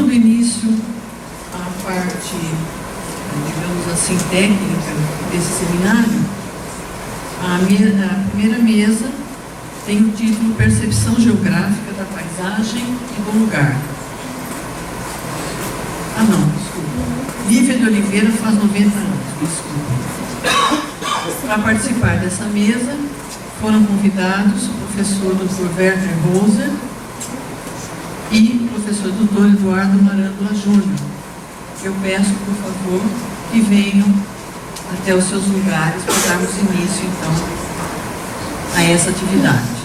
Dando início à parte, digamos assim, técnica desse seminário, a primeira mesa tem o título Percepção Geográfica da Paisagem e do Lugar. Desculpa. Lívia de Oliveira faz 90 anos, desculpa. Para participar dessa mesa foram convidados o professor Dr. Werner Roser e o professor Dr. Eduardo Marândola Júnior. Eu peço, por favor, que venham até os seus lugares para darmos início, então, a essa atividade.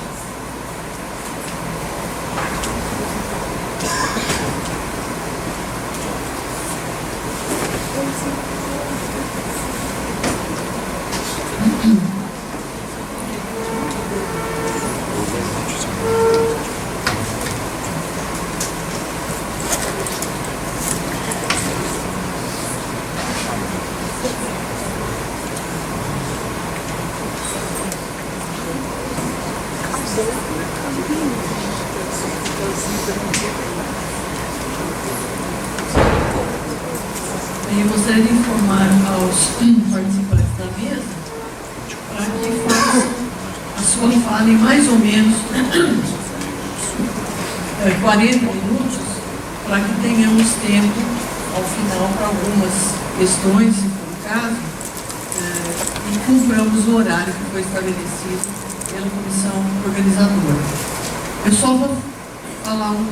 Eu gostaria de informar aos participantes da mesa para que façam a sua fala em mais ou menos 40 minutos, para que tenhamos tempo ao final para algumas questões, se for o caso, e cumpramos o horário que foi estabelecido pela comissão organizadora. Eu só vou falar um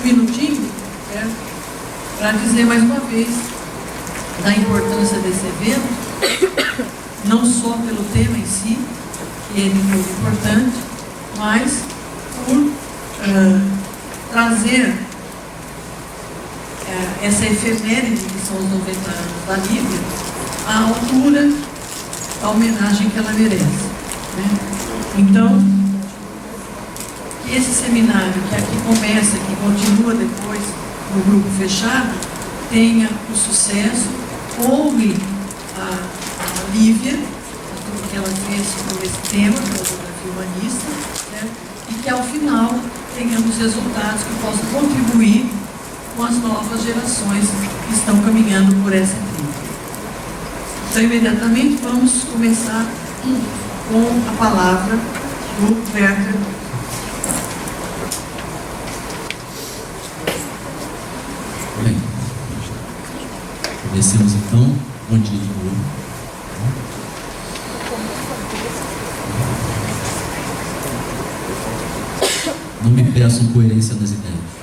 minutinho, certo? Para dizer mais uma vez da importância desse evento, não só pelo tema em si, que ele é muito importante, mas por trazer essa efeméride, que são os 90 anos da Lívia, à altura da homenagem que ela merece, né? Então, que esse seminário, que aqui começa, que continua depois no grupo fechado, tenha o sucesso. Houve a Lívia, tudo que ela fez sobre esse tema, que é a geografia humanista, certo? E que ao final tenhamos resultados que possam contribuir com as novas gerações que estão caminhando por essa trilha. Então, imediatamente vamos começar com a palavra do Werner. Bem, comecemos então. Bom dia de novo. Não me peçam coerência nas ideias.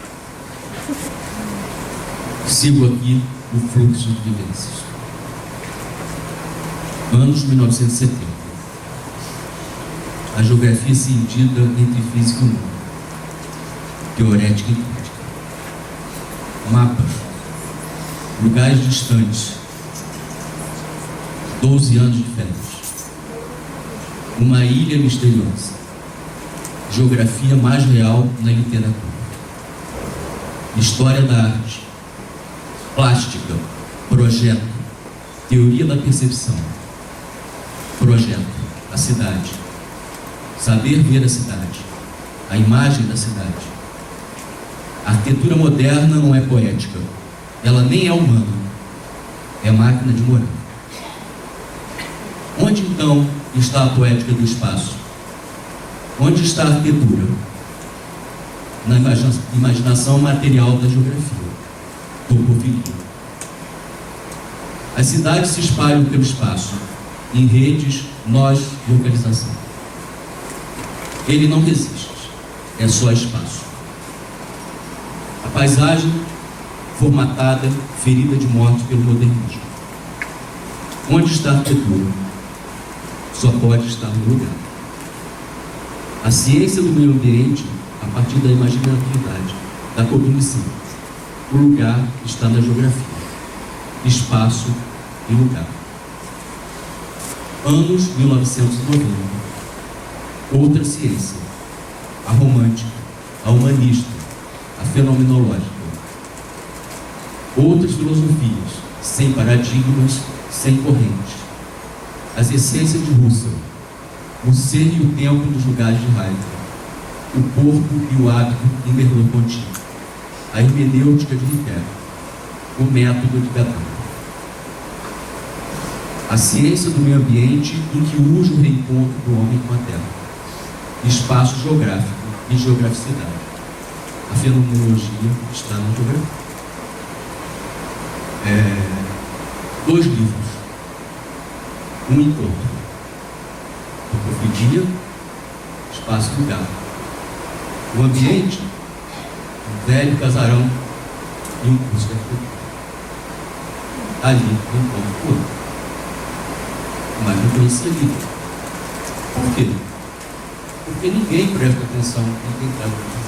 Sigo aqui o fluxo de vivências. Anos 1970. A geografia se indica entre física e humana, teorética e prática. Mapas, lugares distantes, 12 anos de férias, uma ilha misteriosa, geografia mais real na literatura, história da arte, plástica, projeto, teoria da percepção, projeto, a cidade, saber ver a cidade, a imagem da cidade. A arquitetura moderna não é poética, ela nem é humana, é máquina de morar. Onde então está a poética do espaço? Onde está a arquitetura? Na imaginação material da geografia, topofilia. As cidades se espalham pelo espaço, em redes, nós, localização. Ele não resiste, é só espaço. A paisagem formatada, ferida de morte pelo modernismo. Onde está a arquitetura? Só pode estar no lugar. A ciência do meio ambiente, a partir da imaginatividade, da cognição. O lugar está na geografia. Espaço e lugar. Anos 1990. Outra ciência. A romântica, a humanista, a fenomenológica. Outras filosofias, sem paradigmas, sem correntes. As essências de Husserl, o ser e o tempo dos lugares de Heidegger, o corpo e o hábito em Merleau-Ponty. a hermenêutica de Riquet, o método de Gattari. A ciência do meio ambiente em que urge o reencontro do homem com a Terra, espaço geográfico e geograficidade. A fenomenologia está na geografia. 2 livros. Um encontro. Antropofilia, espaço e lugar. O ambiente, um velho casarão e um curso de arquitetura. Ali, um encontro com o outro. Mas não conhecia livro. Por quê? Porque ninguém presta atenção em quem traz o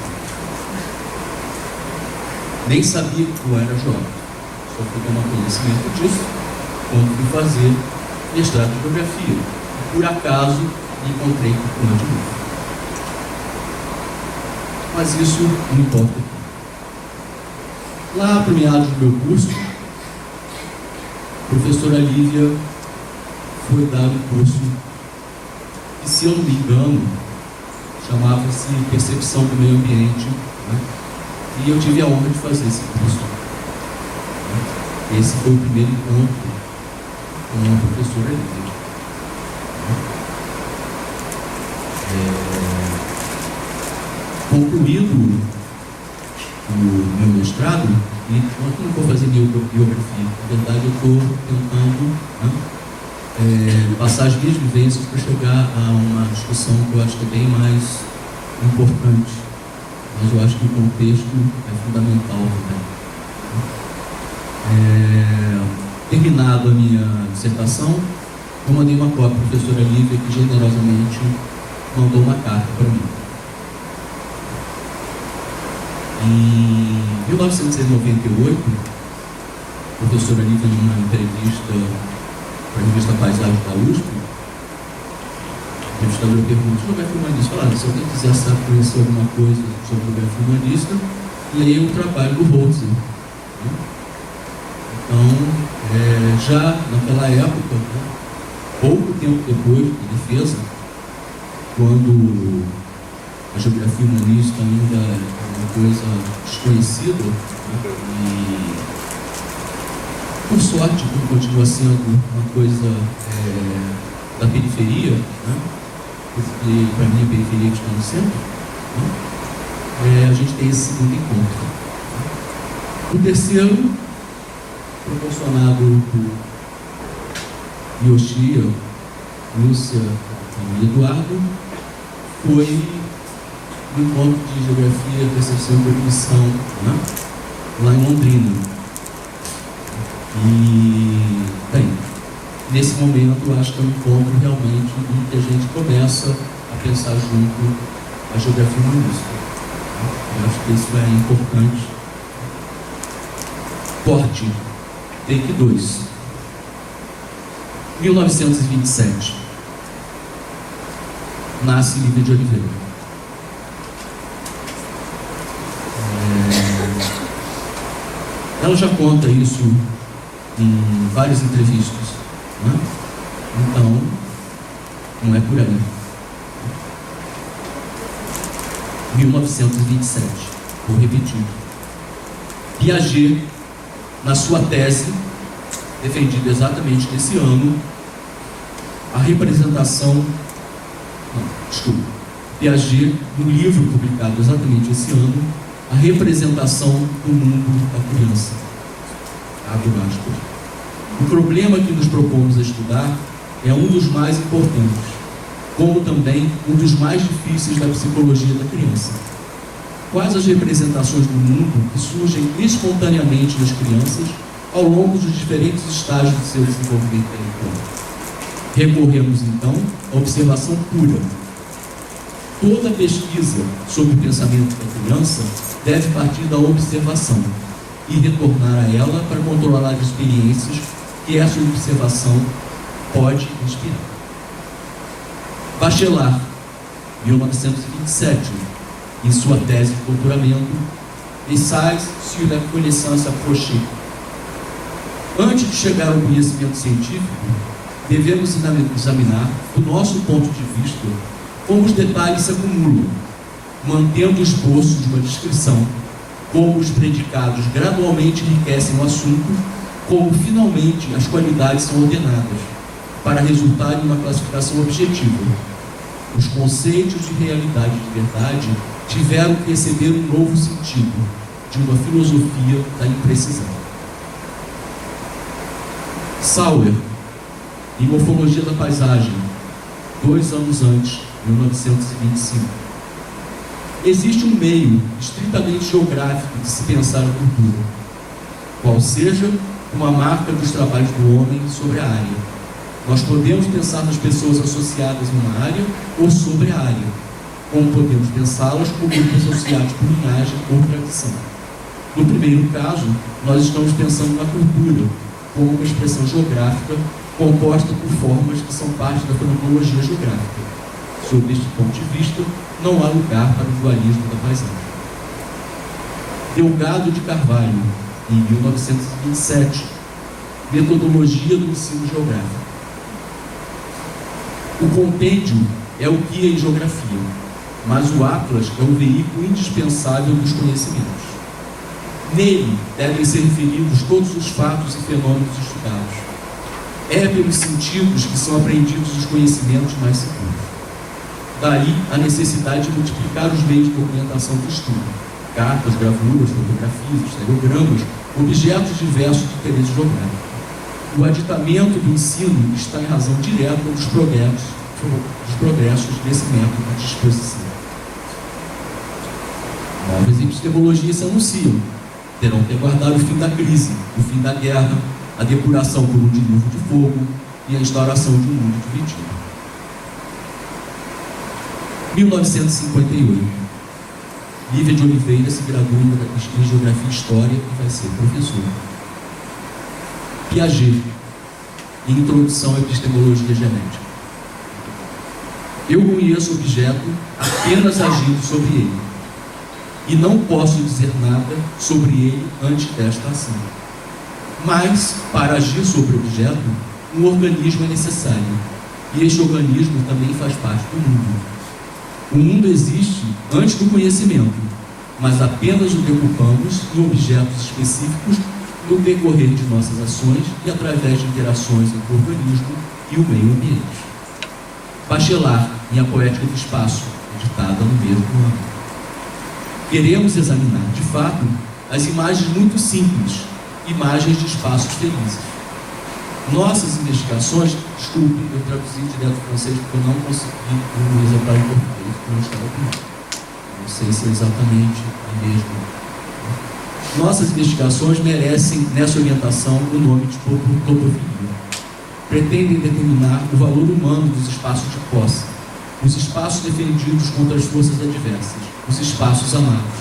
nem sabia que eu era jovem. Só fui tomar conhecimento disso quando fui fazer mestrado em geografia. E, por acaso, me encontrei com o Conde de novo. Mas isso não importa. Lá, para meados do meu curso, a professora Lívia foi dar um curso que, se eu não me engano, chamava-se Percepção do Meio Ambiente, né? E eu tive a honra de fazer esse curso. Esse foi o primeiro encontro com a professora Lívia. Concluído o meu mestrado, e eu não vou fazer biografia, na verdade eu estou tentando, né, passar as minhas vivências para chegar a uma discussão que eu acho que é bem mais importante, mas eu acho que o contexto é fundamental também. Terminado a minha dissertação, eu mandei uma cópia à professora Lívia, que generosamente mandou uma carta para mim. Em 1998, a professora Lívia, numa entrevista para a revista Paisagem da USP, o entrevistador perguntou: geografia humanista. Falaram, se alguém quiser saber conhecer alguma coisa sobre geografia humanista, leia o trabalho do Holzer. Então, já naquela época, né, pouco tempo depois da defesa, quando a geografia humanista ainda é uma coisa desconhecida, né, e por sorte continua sendo uma coisa da periferia, né, porque para mim a periferia está no centro, né, a gente tem esse segundo encontro. O terceiro, proporcionado por Yoshia, Lúcia e Eduardo, foi o encontro de geografia, percepção e cognição, né, lá em Londrina. E, bem, nesse momento eu acho que é um encontro realmente em que a gente começa a pensar junto a geografia humanista. Eu acho que isso é importante. Corte, take 2. 1927. Nasce Lívia de Oliveira. Ela já conta isso em várias entrevistas, né? Então, não é por aí. 1927, vou repetir. Piaget, na sua tese, defendida exatamente nesse ano, a representação... Piaget, no livro publicado exatamente esse ano, a representação do mundo da criança. Abre aspas. O problema que nos propomos a estudar é um dos mais importantes, como também um dos mais difíceis da psicologia da criança. Quais as representações do mundo que surgem espontaneamente nas crianças ao longo dos diferentes estágios de seu desenvolvimento intelectual? Recorremos, então, à observação pura. Toda pesquisa sobre o pensamento da criança deve partir da observação e retornar a ela para controlar as experiências que essa observação pode inspirar. Bachelard, 1927, em sua tese de doutoramento, Essays sur la connaissance approchée. Antes de chegar ao conhecimento científico, devemos examinar, do nosso ponto de vista, como os detalhes se acumulam, mantendo o esboço de uma descrição, como os predicados gradualmente enriquecem o assunto, como finalmente as qualidades são ordenadas, para resultar em uma classificação objetiva. Os conceitos de realidade e de verdade tiveram que receber um novo sentido, de uma filosofia da imprecisão. Sauer, em Morfologia da Paisagem, 2 anos antes, 1925. Existe um meio estritamente geográfico de se pensar a cultura, qual seja uma marca dos trabalhos do homem sobre a área. Nós podemos pensar nas pessoas associadas em uma área ou sobre a área, como podemos pensá-las como grupos associados por linhagem ou tradição. No primeiro caso, nós estamos pensando na cultura como uma expressão geográfica composta por formas que são parte da fenomenologia geográfica. Sob este ponto de vista, não há lugar para o dualismo da paisagem. Delgado de Carvalho, em 1927, Metodologia do ensino geográfico. O compêndio é o guia em geografia, mas o atlas é o veículo indispensável dos conhecimentos. Nele devem ser referidos todos os fatos e fenômenos estudados. É pelos sentidos que são aprendidos os conhecimentos mais seguros. Daí a necessidade de multiplicar os meios de documentação do estudo: cartas, gravuras, fotografias, estereogramas, objetos diversos de interesse geográfico. O aditamento do ensino está em razão direta dos progressos desse método de disposição. Novas epistemologias se anunciam. Terão que aguardar o fim da crise, o fim da guerra, a depuração por um dilúvio de fogo e a instauração de um mundo dividido. 1958. Lívia de Oliveira se gradua em Geografia e História e vai ser professora. Piaget, em Introdução à Epistemologia Genética. Eu conheço o objeto apenas agindo sobre ele, e não posso dizer nada sobre ele antes desta ação. Mas, para agir sobre o objeto, um organismo é necessário, e este organismo também faz parte do mundo. O mundo existe antes do conhecimento, mas apenas o decupamos em objetos específicos no decorrer de nossas ações e através de interações entre o organismo e o meio ambiente. Bachelard, em A Poética do Espaço, editada no mesmo ano. Queremos examinar, de fato, as imagens muito simples, imagens de espaços felizes. Nossas investigações, desculpe, eu traduzi direto do francês porque eu não consegui um exemplar em português, porque não estava comigo. Não sei se é exatamente a mesma. Nossas investigações merecem, nessa orientação, o nome de topofilia. Pretendem determinar o valor humano dos espaços de posse, os espaços defendidos contra as forças adversas, os espaços amados.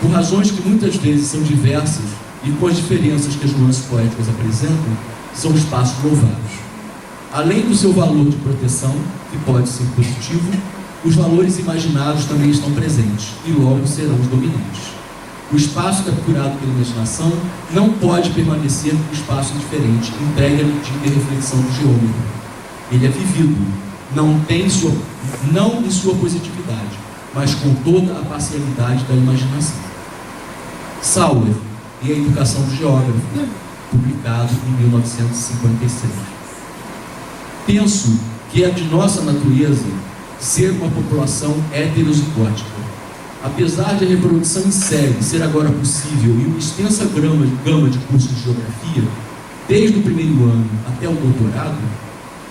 Por razões que muitas vezes são diversas e com as diferenças que as nuances poéticas apresentam, são espaços louvados. Além do seu valor de proteção, que pode ser positivo, os valores imaginados também estão presentes e logo serão os dominantes. O espaço capturado pela imaginação não pode permanecer como espaço indiferente, entregue à medida e reflexão do geômetro. Ele é vivido, não em sua positividade, mas com toda a parcialidade da imaginação. Sauer e a Educação do Geógrafo, publicado em 1956. Penso que é de nossa natureza ser uma população heterozigótica. Apesar de a reprodução em série ser agora possível e uma extensa gama de cursos de geografia, desde o primeiro ano até o doutorado,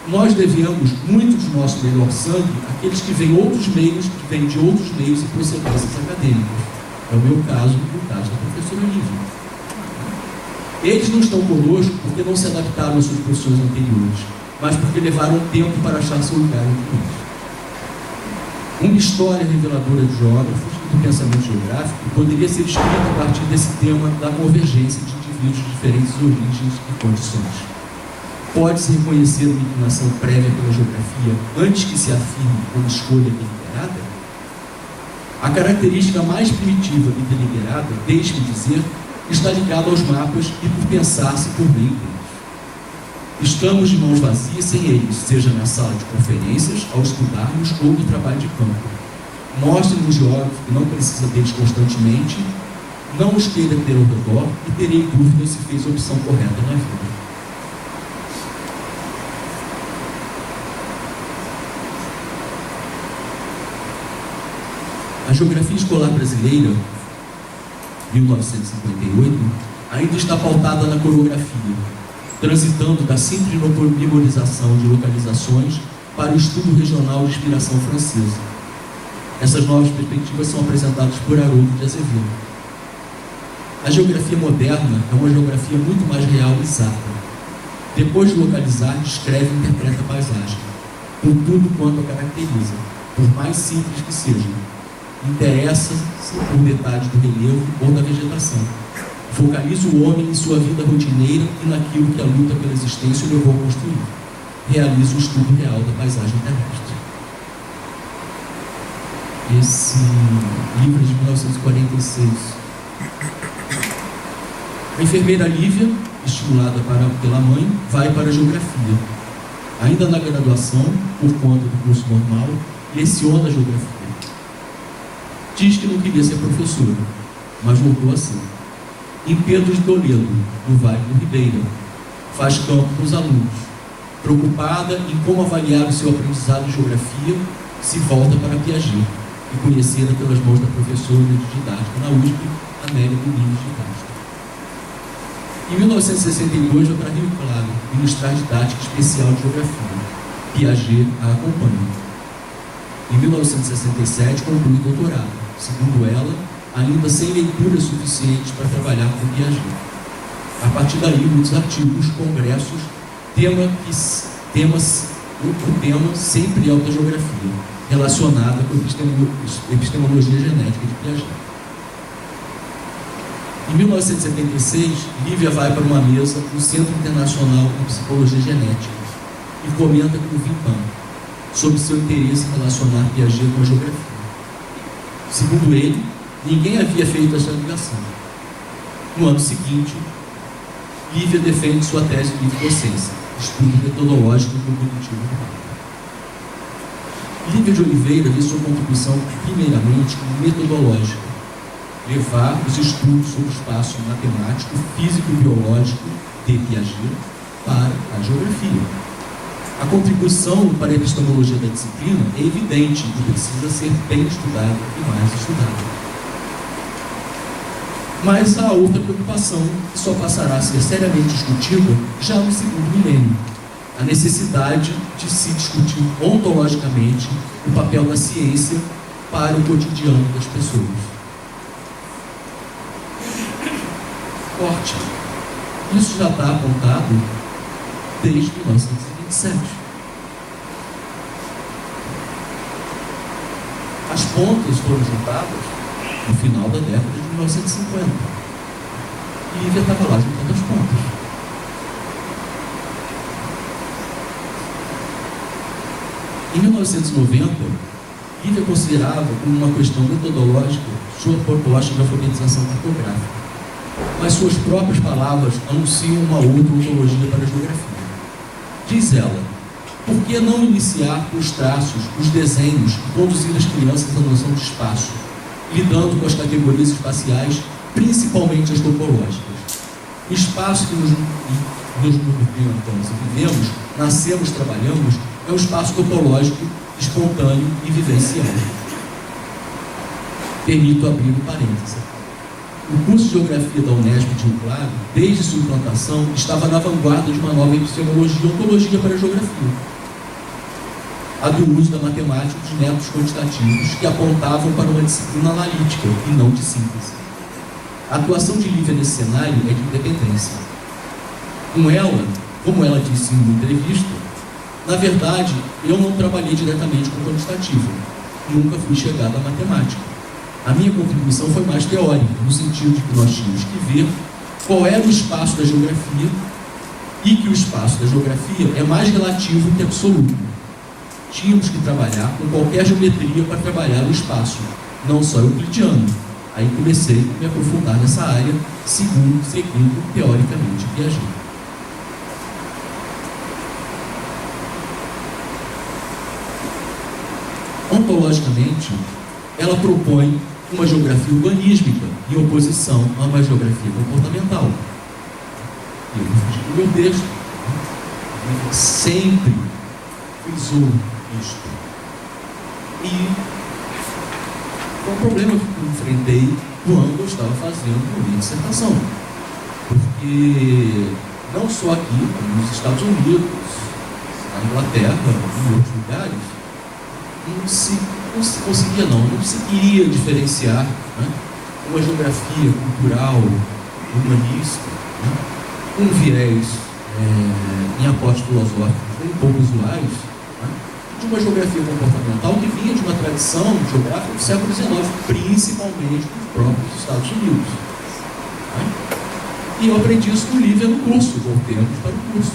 nós devemos muito do nosso melhor sangue àqueles que vêm de outros meios e procedências acadêmicas. É o meu caso e o caso da professora Lívia. Eles não estão conosco porque não se adaptaram às suas profissões anteriores, mas porque levaram tempo para achar seu lugar entre nós. Uma história reveladora de geógrafos e do pensamento geográfico poderia ser escrita a partir desse tema da convergência de indivíduos de diferentes origens e condições. Pode-se reconhecer uma inclinação prévia pela geografia antes que se afirme como escolha deliberada? A característica mais primitiva e deliberada, deixe-me dizer, está ligada aos mapas e por pensar-se por meio deles. Estamos de mãos vazias sem eles, seja na sala de conferências, ao estudarmos ou no trabalho de campo. Mostre-nos um geógrafo que não precisa deles constantemente não os queira ter ao redor e terei dúvidas se fez a opção correta na vida. A geografia escolar brasileira, 1958, ainda está pautada na coreografia, transitando da simples memorização de localizações para o estudo regional de inspiração francesa. Essas novas perspectivas são apresentadas por Haroldo de Azevedo. A geografia moderna é uma geografia muito mais real e exata. Depois de localizar, descreve e interpreta a paisagem, com tudo quanto a caracteriza, por mais simples que seja. Interessa-se por detalhes do relevo ou da vegetação. Focaliza o homem em sua vida rotineira e naquilo que a luta pela existência o levou a construir. Realiza o estudo real da paisagem terrestre. Esse livro é de 1946. A enfermeira Lívia, estimulada pela mãe, vai para a geografia. Ainda na graduação, por conta do curso normal, leciona a geografia. Diz que não queria ser professora, mas voltou a ser. Em Pedro de Toledo, no Vale do Ribeira, faz campo com os alunos. Preocupada em como avaliar o seu aprendizado de geografia, se volta para Piaget e conhecida pelas mãos da professora de didática na USP, Amélia Domingos de Castro. Em 1962, vai para Rio Claro ministrar didática especial de geografia. Piaget a acompanha. Em 1967, conclui o doutorado, segundo ela, ainda sem leituras suficientes para trabalhar com Piaget. A partir daí, muitos artigos, congressos, o tema sempre é a geografia, relacionada com a epistemologia genética de Piaget. Em 1976, Lívia vai para uma mesa no Centro Internacional de Psicologia Genética e comenta com Vipan sobre seu interesse em relacionar Piaget com a geografia. Segundo ele, ninguém havia feito essa ligação. No ano seguinte, Lívia defende sua tese de docência, estudo metodológico do cognitivo humano. Lívia de Oliveira vê sua contribuição primeiramente como metodológica, levar os estudos sobre o espaço matemático, físico e biológico de Piaget para a geografia. A contribuição para a epistemologia da disciplina é evidente e precisa ser bem estudada e mais estudada. Mas há outra preocupação que só passará a ser seriamente discutida já no segundo milênio: a necessidade de se discutir ontologicamente o papel da ciência para o cotidiano das pessoas. Corte. Isso já está apontado desde 1927. As pontas foram juntadas no final da década de 1950. E Lívia estava lá juntando as pontas. Em 1990, Lívia considerava como uma questão metodológica sua proposta de alfabetização cartográfica. Mas suas próprias palavras anunciam uma outra ontologia para a geografia. Diz ela: por que não iniciar com os traços, os desenhos e conduzir as crianças à noção de espaço, lidando com as categorias espaciais, principalmente as topológicas? O espaço que nos movimentamos e vivemos, nascemos, trabalhamos, é um espaço topológico, espontâneo e vivencial. Permito abrir um parêntese. O curso de Geografia da Unesp de Rio Claro, desde sua implantação, estava na vanguarda de uma nova epistemologia e ontologia para a geografia. A do uso da matemática dos métodos quantitativos que apontavam para uma disciplina analítica e não de síntese. A atuação de Lívia nesse cenário é de independência. Com ela, como ela disse em uma entrevista, na verdade, eu não trabalhei diretamente com quantitativo. Nunca fui chegado à matemática. A minha contribuição foi mais teórica, no sentido de que nós tínhamos que ver qual era o espaço da geografia e que o espaço da geografia é mais relativo que absoluto. Tínhamos que trabalhar com qualquer geometria para trabalhar o espaço, não só euclidiano. Aí comecei a me aprofundar nessa área, seguindo teoricamente Piaget. Ontologicamente, ela propõe uma geografia urbanística em oposição a uma geografia comportamental. E eu fiz no meu texto, ele sempre frisou isto. E foi um problema que eu enfrentei quando eu estava fazendo a minha dissertação. Porque não só aqui, como nos Estados Unidos, na Inglaterra, em outros lugares, não se conseguia, não se queria diferenciar, né, uma geografia cultural, humanística, né, com viés em apostos filosóficos bem pouco usuais, né, de uma geografia comportamental que vinha de uma tradição geográfica do século XIX, principalmente dos próprios Estados Unidos. Né? E eu aprendi isso no Lívia no curso, voltemos para o curso.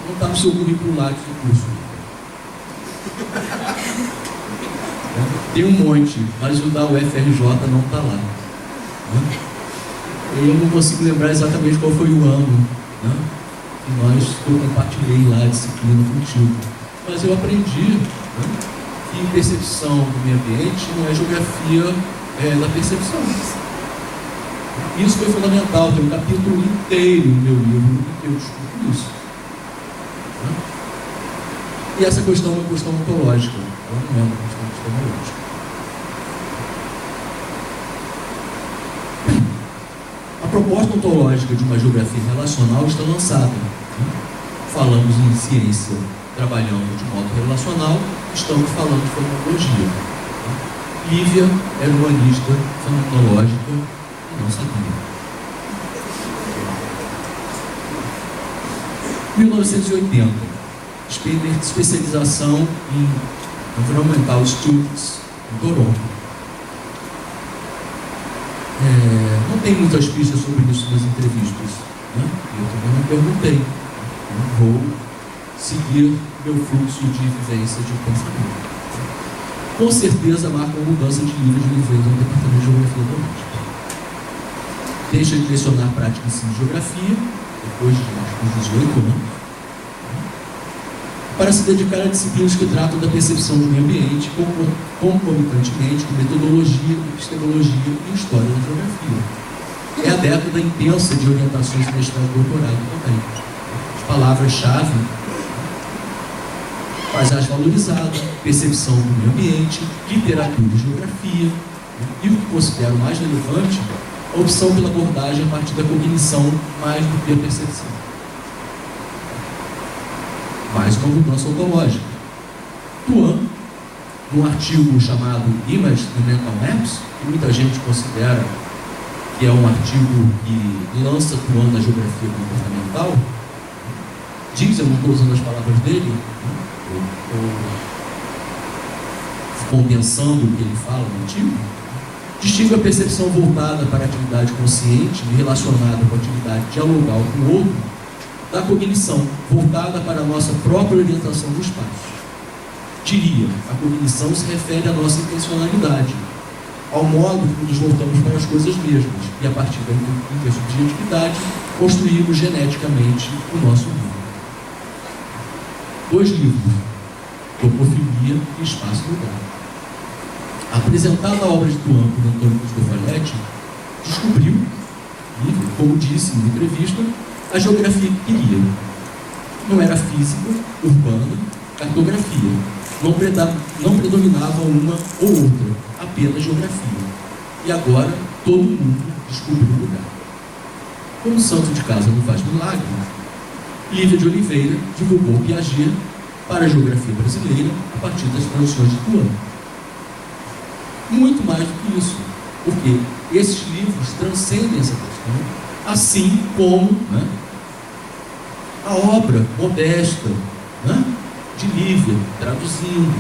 Não está no seu currículo lá do curso. Tem um monte, mas o da UFRJ não está lá. Né? Eu não consigo lembrar exatamente qual foi o ano, né, que eu compartilhei lá a disciplina contigo. Mas eu aprendi, né, que percepção do meio ambiente não é geografia da percepção. Isso foi fundamental, tem um capítulo inteiro no meu livro em que eu discuto isso. Né? E essa questão é uma questão ontológica, ela não é uma questão epistemológica. A proposta ontológica de uma geografia relacional está lançada. Né? Falamos em ciência trabalhando de modo relacional, estamos falando de fenomenologia. Né? Lívia era humanista fenomenológica e não sabia. 1980, especialização em Environmental Studies em Toronto. Não tem muitas pistas sobre isso nas entrevistas, né? Eu também não perguntei. Eu vou seguir meu fluxo de vivência de pensamento. Com certeza marca uma mudança de nível de Oliveira no Departamento de Geografia da USP. Deixa de lecionar prática de ensino de geografia, depois de uns 18 anos, para se dedicar a disciplinas que tratam da percepção do meio ambiente, concomitantemente com metodologia, epistemologia e história da geografia. É a década intensa de orientações de mestrado e doutorado também. As palavras-chave: paisagem valorizada, percepção do meio ambiente, literatura e geografia, e o que considero mais relevante, a opção pela abordagem a partir da cognição mais do que a percepção. Mais uma mudança ontológica. Tuan, num artigo chamado Image and Mental Maps, que muita gente considera que é um artigo que lança Tuan na geografia comportamental, diz, eu não estou usando as palavras dele, estou condensando o que ele fala no artigo, distingue a percepção voltada para a atividade consciente e relacionada com a atividade dialogal com o outro, da cognição voltada para a nossa própria orientação do espaço. Diria, a cognição se refere à nossa intencionalidade, ao modo como nos voltamos para as coisas mesmas, e a partir da intersubjetividade construímos geneticamente o nosso mundo. 2 livros, Topofilia e Espaço e Lugar. Apresentada a obra de Tuan por Antônio Custódio, descobriu, como disse em entrevista, a geografia que queria. Não era física, urbana, cartografia. Não predominava uma ou outra, apenas geografia. E agora todo mundo descobriu o lugar. Como santo de casa não faz milagre, Lívia de Oliveira divulgou Piaget para a geografia brasileira a partir das traduções de Tuan. Muito mais do que isso, porque esses livros transcendem essa questão, assim como, né, a obra modesta, né, de Lívia, traduzindo,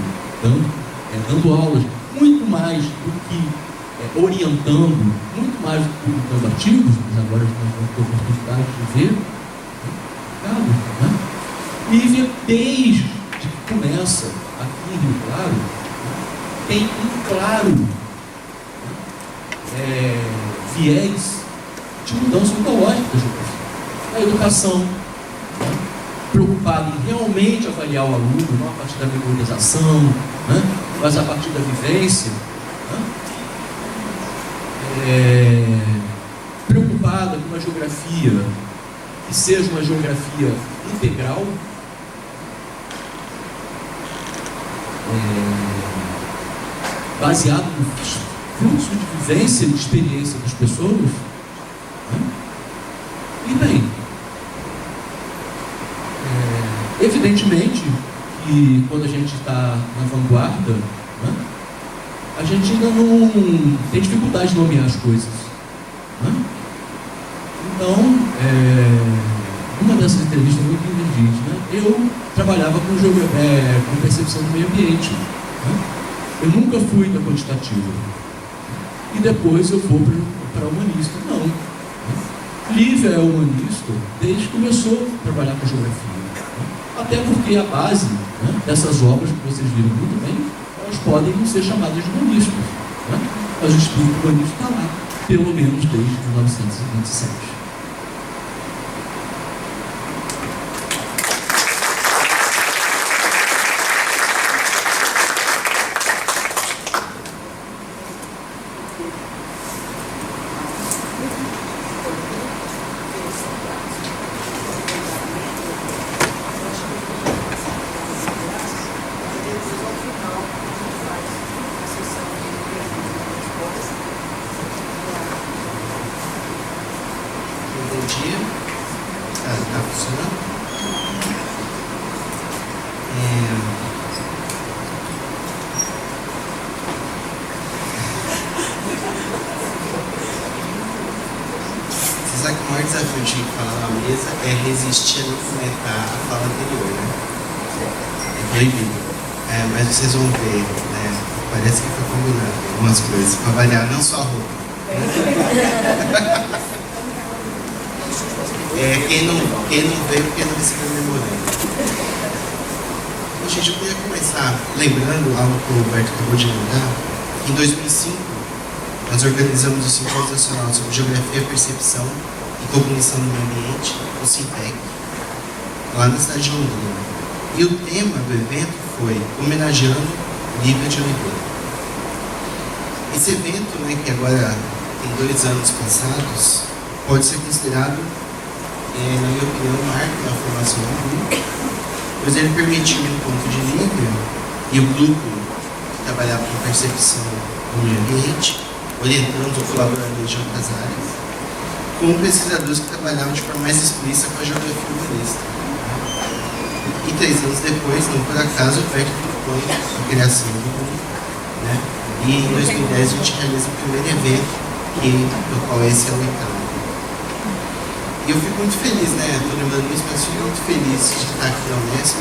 dando aulas, muito mais do que orientando, muito mais do que publicando artigos, mas agora nós vamos ter oportunidade de ver. Né? Lívia, desde que começa aqui em Rio Claro, tem um claro viés de mudança ontológica da geografia. A educação, preocupada em realmente avaliar o aluno, não a partir da memorização, né, mas a partir da vivência. Né? preocupada com uma geografia que seja uma geografia integral, baseado no fluxo de vivência e de experiência das pessoas, né? E bem, evidentemente que quando a gente está na vanguarda, né, a gente ainda não tem dificuldade de nomear as coisas, né? Então, uma dessas entrevistas muito diz, né, eu trabalhava com percepção do meio ambiente, né? Eu nunca fui da quantitativa. E depois eu vou para humanista. Não. Né? Lívia é humanista desde que começou a trabalhar com geografia. Né? Até porque a base, né, dessas obras que vocês viram muito bem, elas podem ser chamadas de humanistas. Né? Mas o espírito humanista está lá, pelo menos desde 1927. Sabe que o maior desafio de falar na mesa é resistir a não comentar a fala anterior, né? É proibido. Mas vocês vão ver, né? Parece que foi combinado algumas coisas, para variar, não só a roupa. Quem não veio porque não recebeu memorando. Bom, gente, eu queria começar lembrando algo que o Roberto acabou de lembrar. Em 2005, nós organizamos o Simpósio Nacional sobre Geografia, Percepção e Cognição do Meio Ambiente, o SIMPEC, lá na cidade de Londrina. E o tema do evento foi homenageando Lívia de Oliveira. Esse evento, né, que agora tem 2 anos passados, pode ser considerado, na minha opinião, um marco da formação do grupo, pois ele permitiu o encontro de Lívia e o grupo que trabalhava com percepção do meio ambiente, orientando ou colaborando de outras áreas, com pesquisadores que trabalhavam de forma mais explícita com a geografia humanista. E 3 anos depois, não por acaso, o PEC propõe a criação do grupo, né? E em 2010 a gente realiza o primeiro evento, do qual esse é o 8º. E eu fico muito feliz, né? Estou lembrando isso, mas fico muito feliz de estar aqui na Unesp,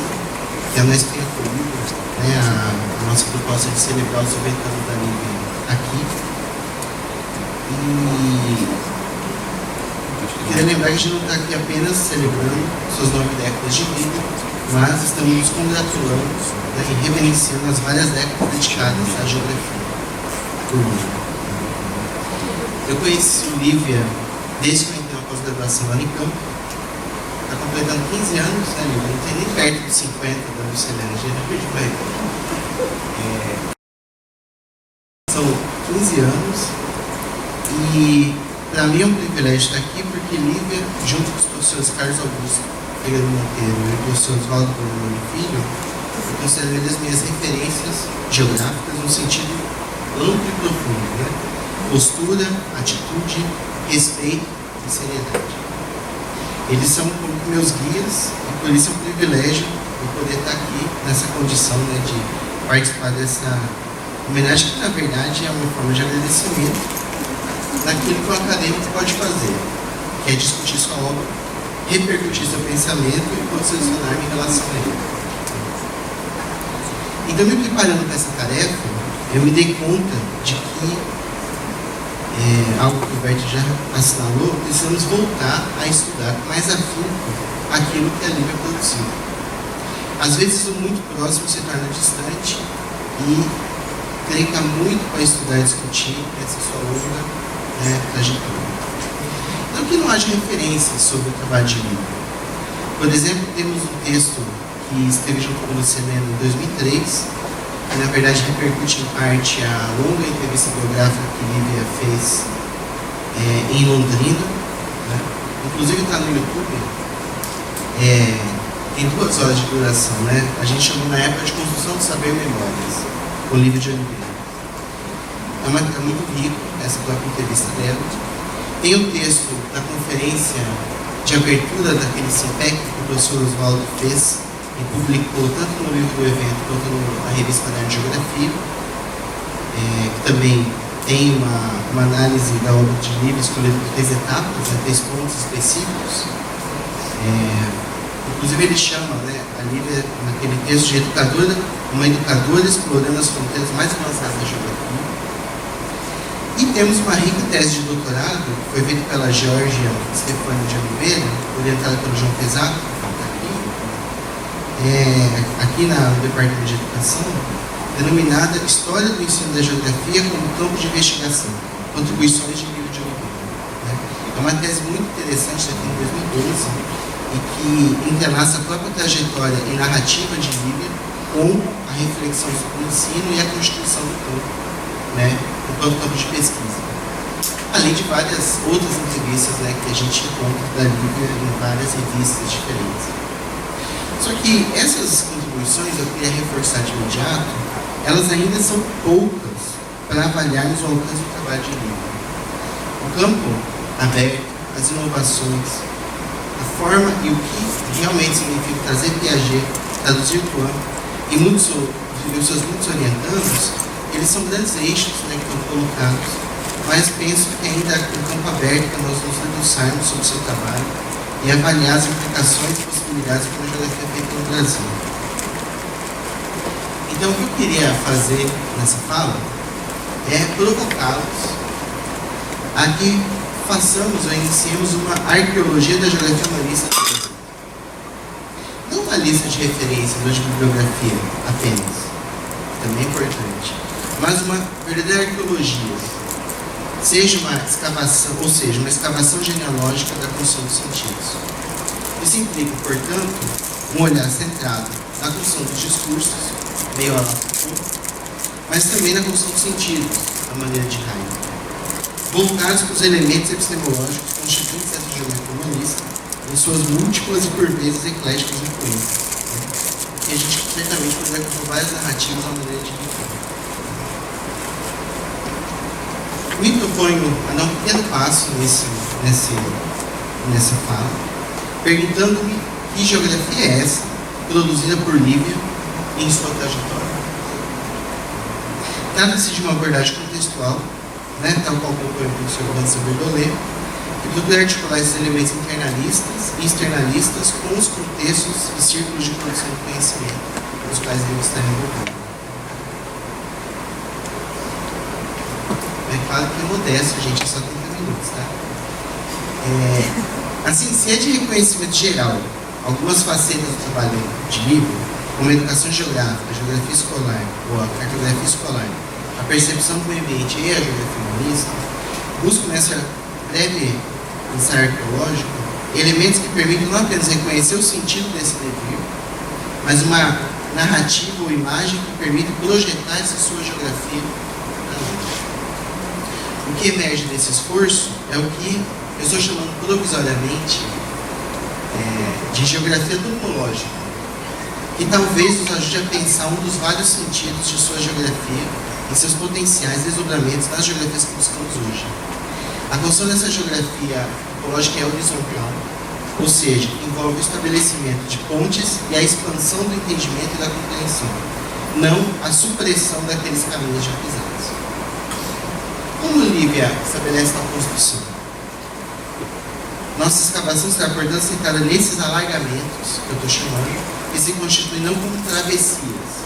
que a Unesp tem acolhido, né, a nossa proposta de celebrar os 90 anos da Lívia aqui. E queria lembrar que a gente não está aqui apenas celebrando suas 9 décadas de vida, mas estamos nos congratulando, né, e reverenciando as várias décadas dedicadas à geografia do mundo. Eu conheci o Lívia desde que eu entrei na pós-graduação lá em Campo. Está completando 15 anos, né, Lívia? Não tem nem perto dos 50 da Lucilene, a gente já pediu para ele. São 15 anos. E para mim é um privilégio estar aqui, porque Lívia, junto com os professores Carlos Augusto Figueiredo Monteiro e o professor Oswaldo Bruno Filho, eu considero eles minhas referências geográficas no sentido amplo e profundo, né? Postura, atitude, respeito e seriedade. Eles são como meus guias e por isso é um privilégio eu poder estar aqui nessa condição, né, de participar dessa homenagem que na verdade é uma forma de agradecimento daquilo que o acadêmico pode fazer, que é discutir sua obra, repercutir seu pensamento e posicionar-me em relação a ele. Então, me preparando para essa tarefa, eu me dei conta de que, algo que o Roberto já assinalou, precisamos voltar a estudar com mais afinco aquilo que a Lívia produziu. Às vezes, o muito próximo se torna distante e creio que há muito para estudar e discutir essa sua longa trajetória. Não que não haja referências sobre o trabalho de Lívia. Por exemplo, temos um texto que esteve junto com o Lucilene em 2003, que na verdade repercute em parte a longa entrevista biográfica que Lívia fez em Londrina, né? Inclusive está no YouTube, tem 2 horas de duração, né? A gente chamou na época de Construção do Saber e Memórias, Olívia de Oliveira. É muito rico essa própria entrevista dela. Tem o texto da conferência de abertura daquele SIMPEC que o professor Oswaldo fez e publicou tanto no livro do evento quanto na revista Caderno de Geografia, que também tem uma análise da obra de Lívia escolhida por 3 etapas, 3 pontos específicos. Inclusive ele chama, né, a Lívia, naquele texto, de uma educadora explorando as fronteiras mais avançadas da geografia. E temos uma rica tese de doutorado, que foi feita pela Georgia Stefani de Oliveira, orientada pelo João Pesato, aqui no Departamento de Educação, denominada História do Ensino da Geografia como Campo de Investigação, Contribuições de Lívia de Oliveira. Né? É uma tese muito interessante, aqui em 2012, e que entrelaça a própria trajetória e narrativa de Lívia com a reflexão sobre o ensino e a constituição do campo, né, enquanto campo de pesquisa. Além de várias outras entrevistas, né, que a gente encontra da Lívia em várias revistas diferentes. Só que essas contribuições, eu queria reforçar de imediato, elas ainda são poucas para avaliarmos o alcance do trabalho de Lívia. O campo aberto, as inovações, a forma e o que realmente significa trazer Piaget, traduzir Coan e os seus muitos orientandos, eles são grandes eixos, né, que estão colocados, mas penso que ainda há um campo aberto para nós nos debruçarmos sobre o seu trabalho e avaliar as implicações e possibilidades que a geografia é feita no Brasil. Então, o que eu queria fazer nessa fala é provocá-los a que façamos ou iniciemos uma arqueologia da geografia humanista do Brasil. Não uma lista de referências ou de bibliografia apenas, também é importante, mas uma verdadeira arqueologia, seja uma escavação, ou seja, uma escavação genealógica da construção dos sentidos. Isso implica, portanto, um olhar centrado na construção dos discursos, meio a mas também na construção dos sentidos, à maneira de Heidegger, voltados para os elementos epistemológicos constituintes dessa geografia humanista, em suas múltiplas e por vezes ecléticas influências, que a gente certamente poderia compor várias narrativas à maneira de Heidegger. Me proponho a dar um pequeno passo nessa fala, perguntando-me que geografia é essa, produzida por Lívia em sua trajetória. Trata-se de uma abordagem contextual, né, tal qual propõe o professor Vincent Berdolet, que procura articular esses elementos internalistas e externalistas com os contextos e círculos de produção de conhecimento, nos quais devemos estar envolvidos. É claro que é modesto, gente, é só 30 minutos, tá? Assim, se é de reconhecimento geral algumas facetas do trabalho de Lívia, como a educação geográfica, a geografia escolar, ou a cartografia escolar, a percepção do meio ambiente e a geografia humanista, busco nessa breve ensaio arqueológico elementos que permitem não apenas reconhecer o sentido desse devir, mas uma narrativa ou imagem que permite projetar essa sua geografia na lente. O que emerge desse esforço é o que eu estou chamando provisoriamente de geografia topológica, que talvez nos ajude a pensar um dos vários sentidos de sua geografia e seus potenciais desdobramentos nas geografias que buscamos hoje. A construção dessa geografia topológica é horizontal, ou seja, envolve o estabelecimento de pontes e a expansão do entendimento e da compreensão, não a supressão daqueles caminhos já pisados. Como Lívia estabelece a construção? Nossa escavação será, portanto, centrada nesses alargamentos, que eu estou chamando, que se constituem não como travessias,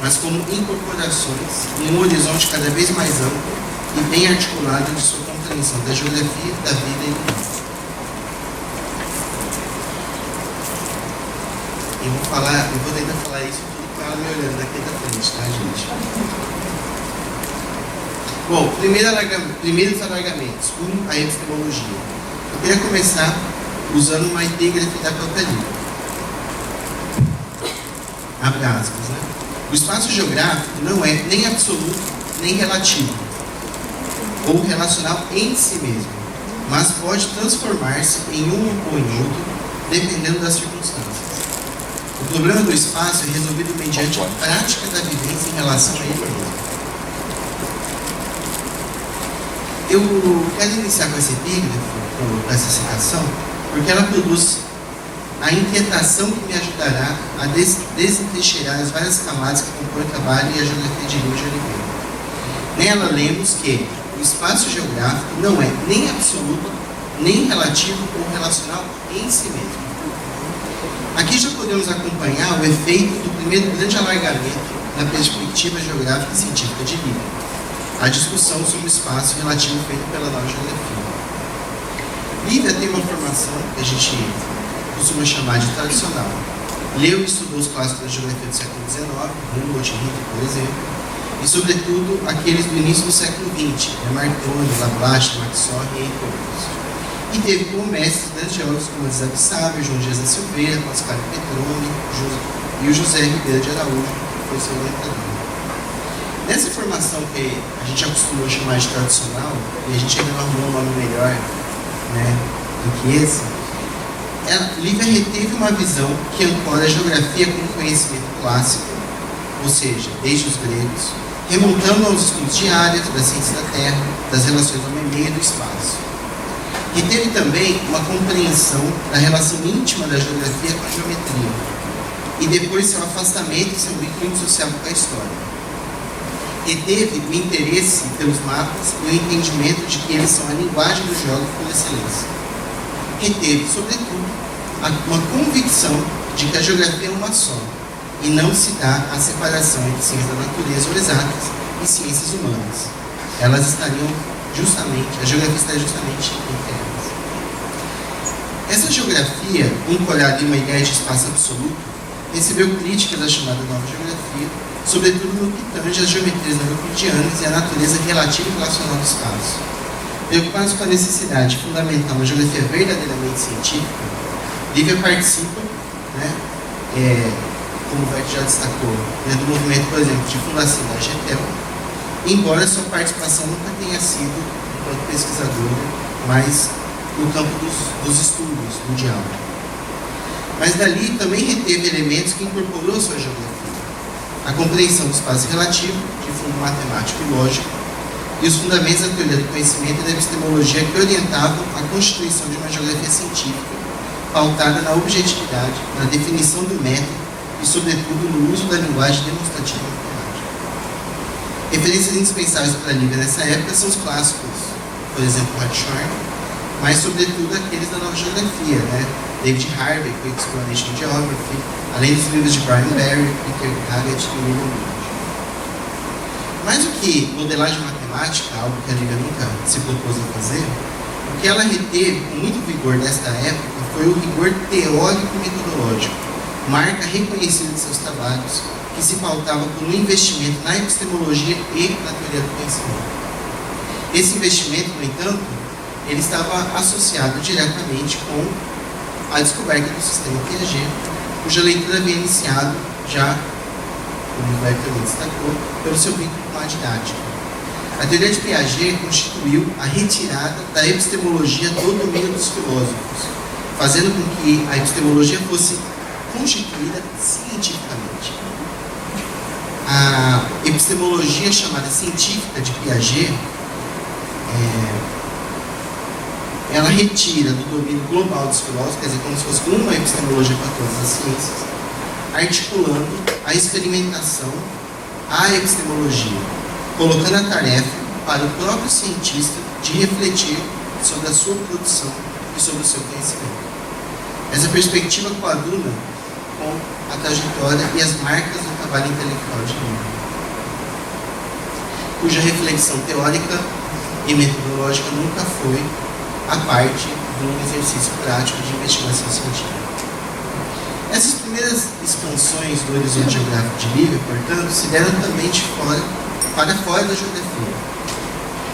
mas como incorporações em um horizonte cada vez mais amplo e bem articulado de sua compreensão da geografia, da vida e do mundo. Eu vou tentar falar isso tudo com ela me olhando daqui da frente, tá, gente? Bom, primeiros alargamentos. A epistemologia. Eu queria começar usando uma epígrafe da própria Lívia. Abre aspas, né? O espaço geográfico não é nem absoluto, nem relativo, ou relacional em si mesmo, mas pode transformar-se em um ou em outro, dependendo das circunstâncias. O problema do espaço é resolvido mediante a prática da vivência em relação a ele mesmo. Eu quero iniciar com esse epígrafo, com essa citação, porque ela produz a inquietação que me ajudará a desentrincheirar as várias camadas que compõem o trabalho e a geografia de Lima de Oliveira. Nela lemos que o espaço geográfico não é nem absoluto, nem relativo ou relacional em si mesmo. Aqui já podemos acompanhar o efeito do primeiro grande alargamento na perspectiva geográfica e científica de Lima, a discussão sobre o espaço relativo feito pela nova geografia. Lívia tem uma formação que a gente costuma chamar de tradicional. Leu e estudou os clássicos da geografia do século XIX, Humboldt, Henrique, por exemplo, e, sobretudo, aqueles do início do século XX, Marconi, Laplace, Maxwell e outros. E teve como mestres grandes geólogos como Elizabeth Sábio, João Dias da Silveira, Pascal Petroni e o José Ribeiro de Araújo, que foi seu orientador. Nessa formação que a gente acostumou a chamar de tradicional, e a gente ainda não arrumou um nome melhor, né, do que esse, Lívia reteve uma visão que ancora a geografia como conhecimento clássico, ou seja, desde os gregos, remontando aos estudos de áreas, da ciência da Terra, das relações do meio e do espaço. Reteve também uma compreensão da relação íntima da geografia com a geometria, e depois seu afastamento e seu vínculo indissociável com a história. Reteve o interesse pelos mapas e o entendimento de que eles são a linguagem do geógrafo por excelência. Reteve, sobretudo, uma convicção de que a geografia é uma só, e não se dá a separação entre ciências da natureza ou exatas e ciências humanas. Elas estariam justamente, a geografia estaria justamente entre elas. Essa geografia, ancorada em uma ideia de espaço absoluto, recebeu críticas da chamada nova geografia, sobretudo no que tange às geometrias euclidianas e à natureza relativa e relacional do espaço. Preocupados com a necessidade de fundamentar uma geografia verdadeiramente científica, Lívia participa, né, como o Vert já destacou, né, do movimento, por exemplo, de fundação da GETEL, embora sua participação nunca tenha sido, enquanto pesquisadora, mas no campo dos estudos, do diálogo. Mas dali também reteve elementos que incorporou à sua geografia: a compreensão do espaço relativo, de fundo matemático e lógico, e os fundamentos da teoria do conhecimento e da epistemologia que orientavam a constituição de uma geografia científica pautada na objetividade, na definição do método e, sobretudo, no uso da linguagem demonstrativa matemática. Referências indispensáveis para Lívia nessa época são os clássicos, por exemplo, Hartshorne, mas, sobretudo, aqueles da nova geografia, né? David Harvey, com Explanation Geography, além dos livros de Brian Barry, Peter Haggett e William Wood. Mais do que modelagem matemática, algo que a Lívia nunca se propôs a fazer, o que ela reteve com muito vigor nesta época foi o rigor teórico e metodológico, marca reconhecida de seus trabalhos, que se pautava por um investimento na epistemologia e na teoria do conhecimento. Esse investimento, no entanto, ele estava associado diretamente com a descoberta do sistema Piaget, cuja leitura havia iniciado já, como o Vert também destacou, pelo seu vínculo com a didática. A teoria de Piaget constituiu a retirada da epistemologia do domínio dos filósofos, fazendo com que a epistemologia fosse constituída cientificamente. A epistemologia chamada científica de Piaget, ela retira do domínio global dos filósofos, quer dizer, como se fosse uma epistemologia para todas as ciências, articulando a experimentação à epistemologia, colocando a tarefa para o próprio cientista de refletir sobre a sua produção e sobre o seu conhecimento. Essa perspectiva coaduna com a trajetória e as marcas do trabalho intelectual de Lívia, cuja reflexão teórica e metodológica nunca foi a parte de um exercício prático de investigação científica. Essas primeiras expansões do horizonte geográfico de Lívia, portanto, se deram também para fora da geografia,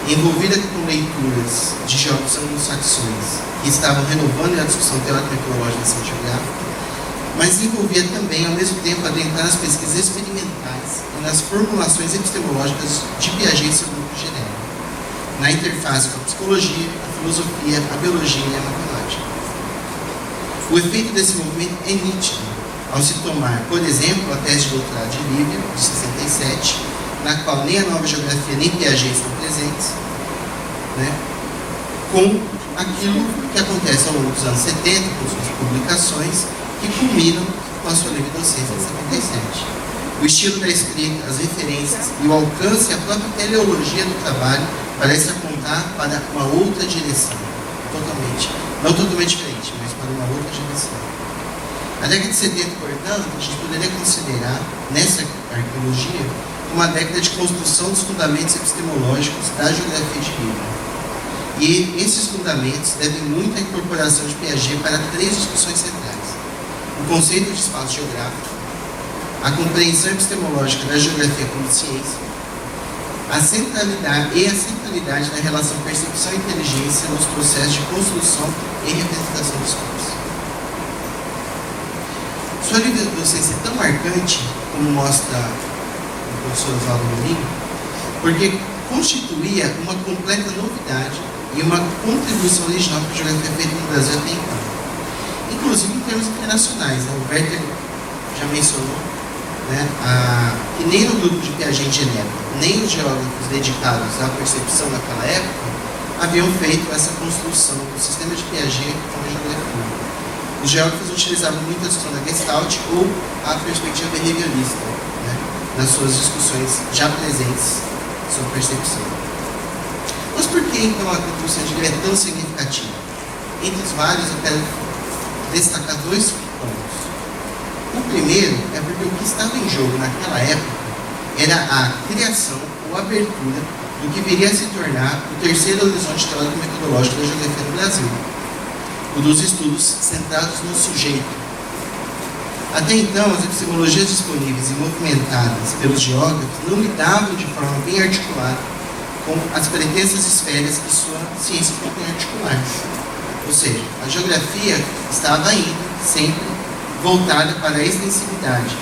envolvida com leituras de geólogos anglo-saxões que estavam renovando a discussão teórico-metodológica da ciência geográfica, mas envolvia também, ao mesmo tempo, adentrar nas pesquisas experimentais e nas formulações epistemológicas de Piaget e seu grupo genérico, na interface com a psicologia, a filosofia, a biologia e a matemática. O efeito desse movimento é nítido ao se tomar, por exemplo, a tese de doutorado de Lívia, de 67, na qual nem a nova geografia nem Piaget estão presentes, né, com aquilo que acontece ao longo dos anos 70, com suas publicações, que culminam com a sua livre docência de 77. O estilo da escrita, as referências e o alcance, a própria teleologia do trabalho parece apontar para uma outra direção, não totalmente diferente, mas para uma outra direção. A década de 70, portanto, a gente poderia considerar, nessa arqueologia, uma década de construção dos fundamentos epistemológicos da geografia de Lívia. E esses fundamentos devem muito à incorporação de Piaget para 3 discussões centrais: o conceito de espaço geográfico, a compreensão epistemológica da geografia como ciência, a centralidade da relação percepção e inteligência nos processos de construção e representação do espaço. Sua livre docência é tão marcante, como mostra o professor Oswaldo Molinho, porque constituía uma completa novidade e uma contribuição original para a geografia feita no Brasil até então, inclusive em termos internacionais. O Werther já mencionou, né, que nem no grupo de Piaget em Genebra, nem os geógrafos dedicados à percepção naquela época haviam feito essa construção do sistema de Piaget com a geografia. Os geógrafos utilizavam muito a discussão da Gestalt ou a perspectiva behaviorista, né, nas suas discussões já presentes sobre percepção. Mas por que então a contribuição de Lívia é tão significativa? Entre os vários, eu quero destacar 2 pontos. O primeiro é porque o que estava em jogo naquela época era a criação ou abertura do que viria a se tornar o terceiro horizonte teórico-metodológico da geografia no Brasil, o dos estudos centrados no sujeito. Até então, as epistemologias disponíveis e movimentadas pelos geógrafos não lidavam de forma bem articulada com as pretensas esferas que sua ciência propõe articular. Ou seja, a geografia estava ainda sempre voltada para a extensividade,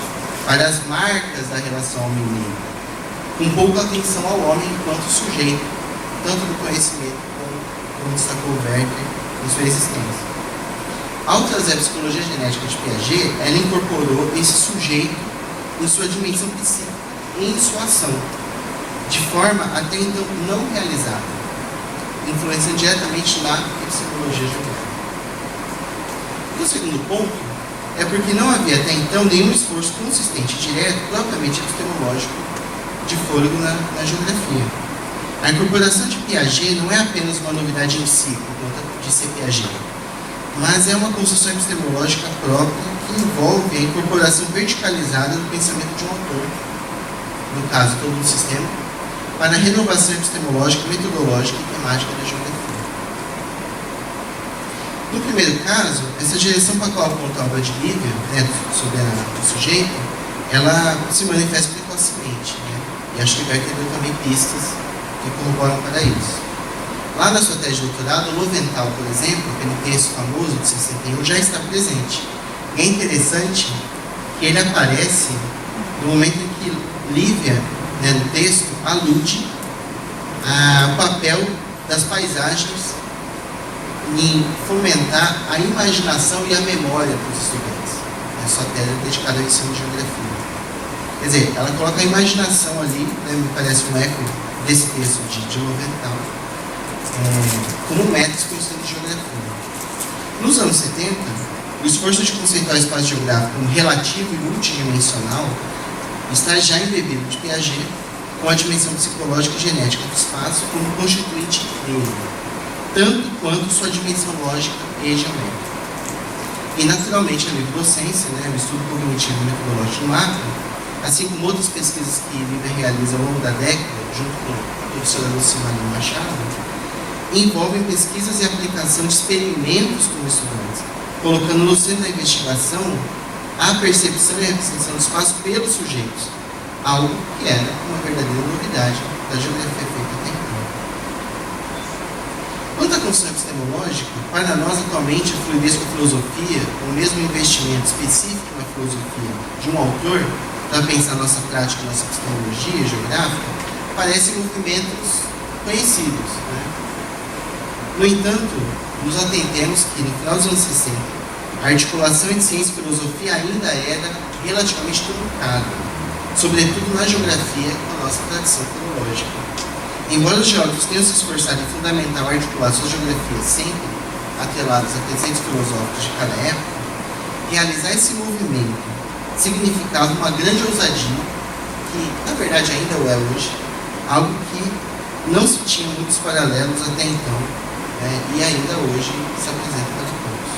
para as marcas da relação homem-negro, com pouca atenção ao homem enquanto sujeito, tanto do conhecimento como destacou o Werther em sua existência. Ao trazer a psicologia genética de Piaget, ela incorporou esse sujeito em sua dimensão psíquica e em sua ação, de forma até então não realizada, influenciando diretamente na epistemologia geográfica. O segundo ponto é porque não havia até então nenhum esforço consistente e direto, propriamente epistemológico, de fôlego na geografia. A incorporação de Piaget não é apenas uma novidade em si, por conta de ser Piaget, mas é uma construção epistemológica própria que envolve a incorporação verticalizada do pensamento de um autor, no caso todo um sistema, para a renovação epistemológica, metodológica e temática da geografia. No primeiro caso, essa direção para a qual aponta a obra de Lívia, né, sobre o sujeito, ela se manifesta precocemente, né, e acho que vai ter também pistas que corroboram para isso. Lá na sua tese de doutorado, o Loventhal, por exemplo, aquele texto famoso de 61, já está presente. E é interessante que ele aparece no momento em que Lívia, né, no texto, alude ao papel das paisagens em fomentar a imaginação e a memória dos estudantes. É sua tese dedicada ao ensino de geografia. Quer dizer, ela coloca a imaginação ali, né, me parece um eco desse texto de Loventhal, como métodos para o ensino de geografia. Nos anos 70, o esforço de conceituar o espaço geográfico como relativo e multidimensional está já embebido de Piaget, com a dimensão psicológica e genética do espaço como constituinte dele, tanto quanto sua dimensão lógica e geométrica. E, naturalmente, a livre docência, né, o estudo cognitivo e metodológico do macro, assim como outras pesquisas que Lívia realiza ao longo da década, junto com a professora Lucimar Machado, envolvem pesquisas e aplicação de experimentos com estudantes, colocando no centro da investigação a percepção e a representação do espaço pelos sujeitos, algo que era uma verdadeira novidade da geografia feita até então. Quanto à construção epistemológica, para nós atualmente a fluidez com a filosofia, ou mesmo o investimento específico na filosofia de um autor para pensar nossa prática, nossa epistemologia geográfica, parecem movimentos conhecidos, né? No entanto, nos atentemos que, no final dos anos 60, a articulação entre ciência e filosofia ainda era relativamente truncada, sobretudo na geografia com a nossa tradição filológica. Embora os geógrafos tenham se esforçado em fundamentar ou articular suas geografias sempre atreladas a preceitos filosóficos de cada época, realizar esse movimento significava uma grande ousadia, que na verdade ainda o é hoje, algo que não se tinha muitos paralelos até então, e ainda hoje se apresenta para todos.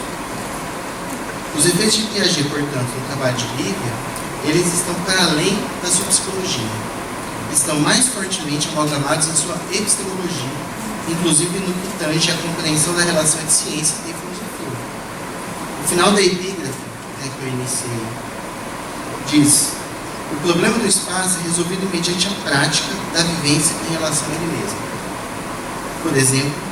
Os efeitos de Piaget, portanto, no trabalho de Lívia, eles estão para além da sua psicologia. Estão mais fortemente amalgamados em sua epistemologia, inclusive no que tange a compreensão da relação entre ciência e filosofia. O final da epígrafe, que eu iniciei, diz: o problema do espaço é resolvido mediante a prática da vivência em relação a ele mesmo. Por exemplo,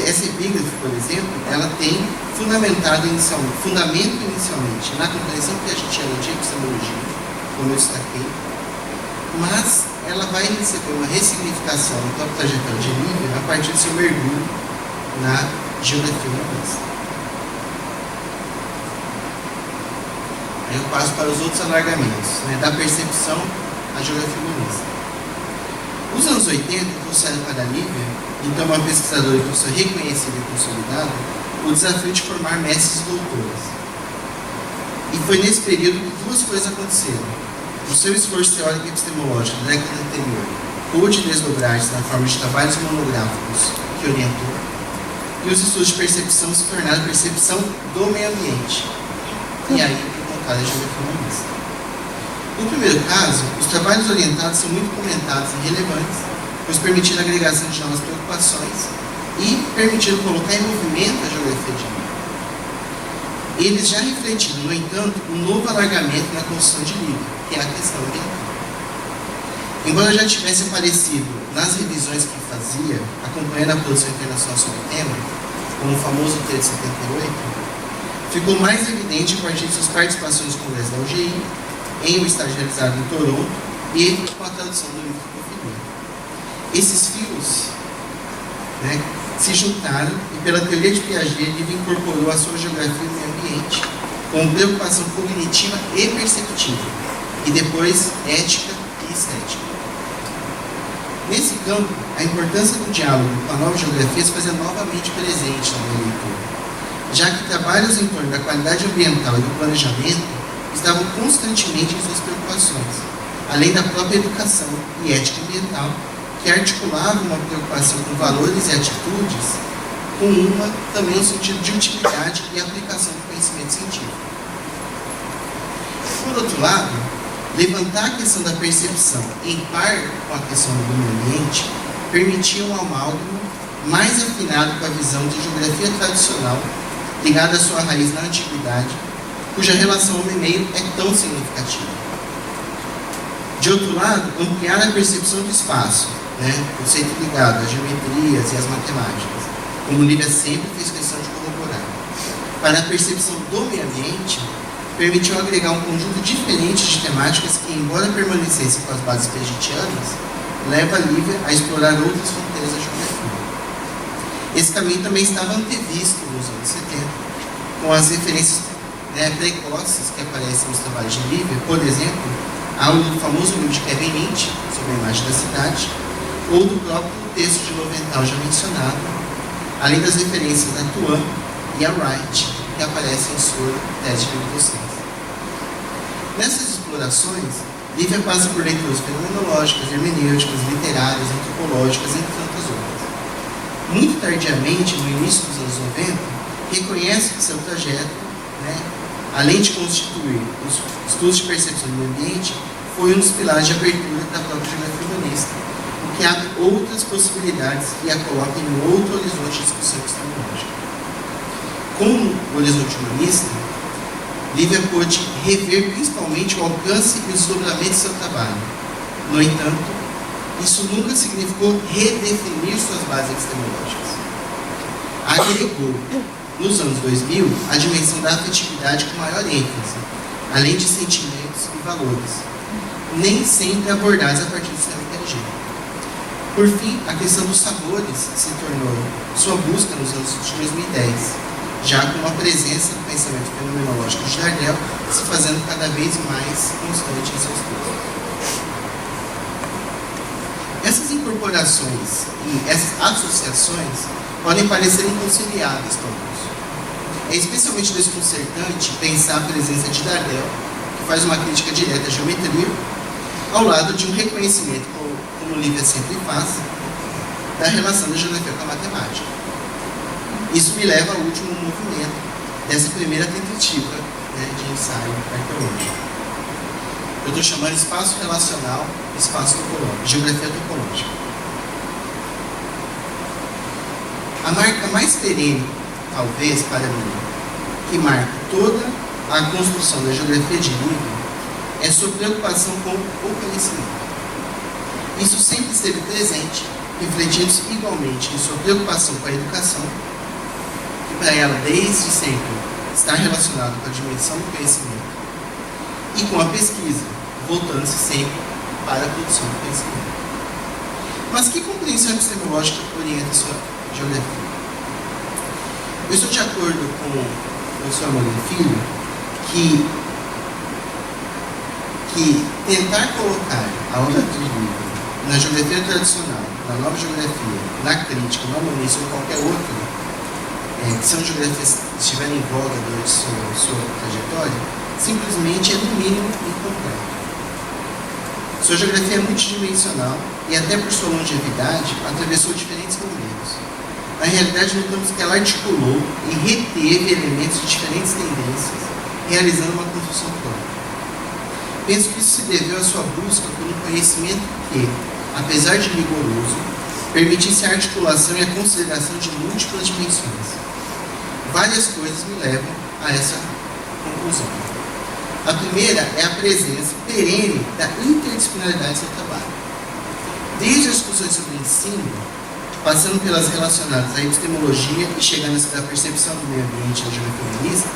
essa epígrafe, por exemplo, ela tem fundamento inicialmente na compreensão piagetiana de epistemologia, como eu destaquei, mas ela vai receber uma ressignificação no próprio trajetório de Lívia a partir do seu mergulho na geografia humanista. Aí eu passo para os outros alargamentos, da percepção à geografia humanista. Os anos 80 trouxeram para a Lívia, então uma pesquisadora e professora reconhecida e consolidada, o desafio de formar mestres e doutoras. E foi nesse período que duas coisas aconteceram. O seu esforço teórico e epistemológico da década anterior pôde desdobrar-se na forma de trabalhos monográficos que orientou, e os estudos de percepção se tornaram percepção do meio ambiente. E aí, encontrar a geografia humanista. No primeiro caso, os trabalhos orientados são muito comentados e relevantes, pois permitiram a agregação de novas preocupações e permitiram colocar em movimento a geografia de Lívia. Eles já refletiram, no entanto, um novo alargamento na construção de Lívia, que é a questão ambiental. Embora já tivesse aparecido nas revisões que fazia, acompanhando a produção internacional sobre o tema, como o famoso texto de 78, ficou mais evidente a partir de suas participações no Congresso da UGI, em um estágio realizado em Toronto e com a tradução do livro que conferiu. Esses fios se juntaram e, pela teoria de Piaget, ele incorporou a sua geografia do meio ambiente com preocupação cognitiva e perceptiva, e depois ética e estética. Nesse campo, a importância do diálogo com a nova geografia se fazia novamente presente na minha leitura, já que trabalhos em torno da qualidade ambiental e do planejamento estavam constantemente em suas preocupações, além da própria educação e ética ambiental, que articulava uma preocupação com valores e atitudes, com também um sentido de utilidade e aplicação do conhecimento científico. Por outro lado, levantar a questão da percepção em par com a questão do meio ambiente permitia um amálgama mais afinado com a visão de geografia tradicional ligada à sua raiz na antiguidade, cuja relação homem-meio é tão significativa. De outro lado, ampliar a percepção do espaço, conceito ligado às geometrias e às matemáticas, como Lívia sempre fez questão de corroborar. Para a percepção do meio ambiente, permitiu agregar um conjunto diferente de temáticas que, embora permanecessem com as bases piagetianas, leva a Lívia a explorar outras fronteiras da geografia. Esse caminho também estava antevisto nos anos 70, com as referências precoces que aparecem nos trabalhos de Lívia, por exemplo, ao famoso livro de Kevin Lynch, sobre a imagem da cidade, ou do próprio texto de Lowenthal já mencionado, além das referências a Tuan e a Wright, que aparecem em sua tese de bibliocência. Nessas explorações, Lívia passa por leituras fenomenológicas, hermenêuticas, literárias, antropológicas, entre tantas outras. Muito tardiamente, no início dos anos 90, reconhece que seu trajeto, além de constituir os estudos de percepção do meio ambiente, foi um dos pilares de abertura da própria geografia humanista, o que abre outras possibilidades e a coloca em outro horizonte de discussão epistemológica. Como o horizonte humanista, Lívia pôde rever principalmente o alcance e o desdobramento de seu trabalho. No entanto, isso nunca significou redefinir suas bases epistemológicas. Agregou, nos anos 2000, a dimensão da afetividade com maior ênfase, além de sentimentos e valores, nem sempre abordados a partir do sistema inteligente. Por fim, a questão dos sabores se tornou sua busca nos anos de 2010, já com uma presença do pensamento fenomenológico de Jardel se fazendo cada vez mais constante em seus textos. Essas incorporações e essas associações podem parecer inconciliáveis para alguns. É especialmente desconcertante pensar a presença de Jardel, que faz uma crítica direta à geometria, ao lado de um reconhecimento, como Lívia sempre faz, da relação da geometria com a matemática. Isso me leva ao último movimento dessa primeira tentativa, né, de ensaio arqueológico. Eu estou chamando espaço relacional, espaço topológico, geografia topológica. A marca mais perene, talvez, para mim, que marca toda a construção da geografia de Lívia, é sua preocupação com o conhecimento. Isso sempre esteve presente, refletindo-se igualmente em sua preocupação com a educação, que para ela, desde sempre, está relacionado com a dimensão do conhecimento, e com a pesquisa, voltando-se sempre para a produção do conhecimento. Mas que compreensão epistemológica orienta sua geografia? Eu estou de acordo com o professor Amorim Filho que tentar colocar a obra do livro na geografia tradicional, na nova geografia, na crítica, no humanismo ou qualquer outra, que são geografias que estiverem em voga durante sua trajetória, simplesmente é no mínimo incompleto. Sua geografia é multidimensional e, até por sua longevidade, atravessou diferentes momentos. Na realidade, notamos que ela articulou e reteve elementos de diferentes tendências, realizando uma construção própria. Penso que isso se deveu à sua busca por um conhecimento que, apesar de rigoroso, permitisse a articulação e a consideração de múltiplas dimensões. Várias coisas me levam a essa conclusão. A primeira é a presença perene da interdisciplinaridade do seu trabalho. Desde as discussões sobre ensino, passando pelas relacionadas à epistemologia e chegando à percepção do meio ambiente da geografia humanista,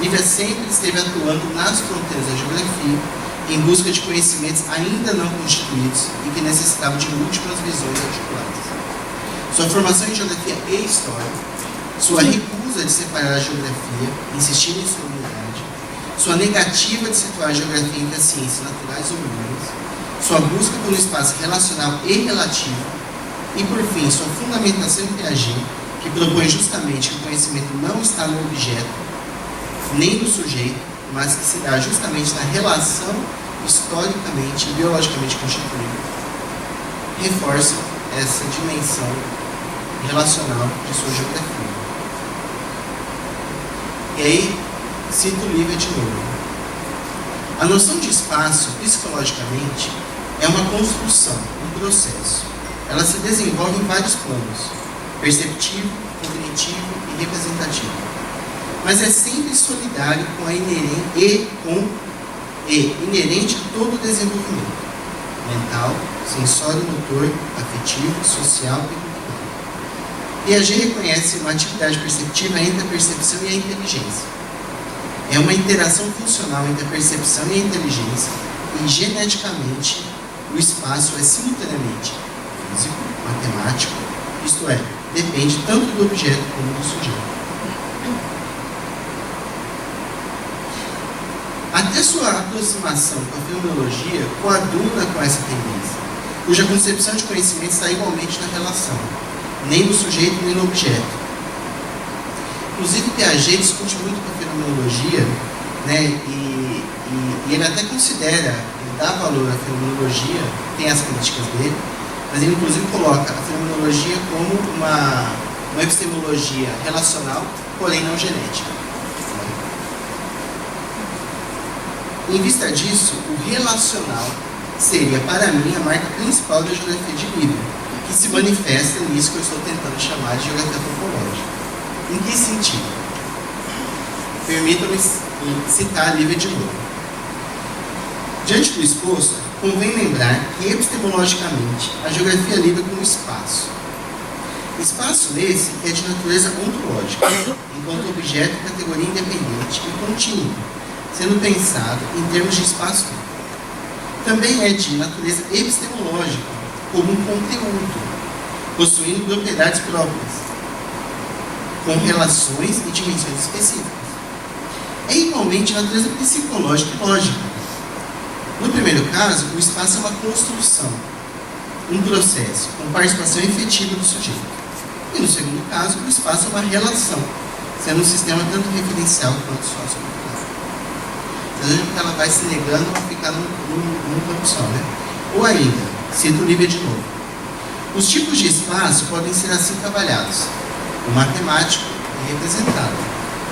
Lívia sempre esteve atuando nas fronteiras da geografia em busca de conhecimentos ainda não constituídos e que necessitavam de múltiplas visões articuladas. Sua formação em geografia e história, sua recusa de separar a geografia, insistindo em sua unidade, sua negativa de situar a geografia entre as ciências naturais ou humanas, sua busca pelo espaço relacional e relativo, e, por fim, sua fundamentação em Piaget, que propõe justamente que o conhecimento não está no objeto, nem no sujeito, mas que se dá justamente na relação historicamente e biologicamente constituída, reforça essa dimensão relacional de sua geografia. E aí, cito Lívia de novo. A noção de espaço, psicologicamente, é uma construção, um processo. Ela se desenvolve em vários planos: perceptivo, cognitivo e representativo. Mas é sempre solidário com a inerente a todo o desenvolvimento mental, sensório, motor, afetivo, social e cultural. Piaget reconhece uma atividade perceptiva entre a percepção e a inteligência. É uma interação funcional entre a percepção e a inteligência, e geneticamente o espaço é simultaneamente físico, matemático, isto é, depende tanto do objeto como do sujeito. Até sua aproximação com a fenomenologia coaduna com essa tendência, cuja concepção de conhecimento está igualmente na relação, nem no sujeito nem no objeto. Inclusive, Piaget discute muito com a fenomenologia, né, e ele até considera, ele dá valor à fenomenologia, tem as críticas dele, mas ele inclusive coloca a fenomenologia como uma epistemologia relacional, porém não genética. Em vista disso, o relacional seria, para mim, a marca principal da geografia de Lívia, que se manifesta nisso que eu estou tentando chamar de geografia topológica. Em que sentido? Permitam-me citar Lívia de novo. Diante do exposto, convém lembrar que, epistemologicamente, a geografia lida com o espaço. Espaço esse que é de natureza ontológica, enquanto objeto e categoria independente e contínua, sendo pensado em termos de espaço-tempo. Também é de natureza epistemológica, como um conteúdo, possuindo propriedades próprias, com relações e dimensões específicas. É igualmente a natureza psicológica e lógica. No primeiro caso, o espaço é uma construção, um processo, com participação efetiva do sujeito. E no segundo caso, o espaço é uma relação, sendo um sistema tanto referencial quanto sociocultural. Então, ela vai se negando a ficar num campo só, né? Ou ainda, cito o Lívia de novo. Os tipos de espaço podem ser assim trabalhados. O matemático é representado,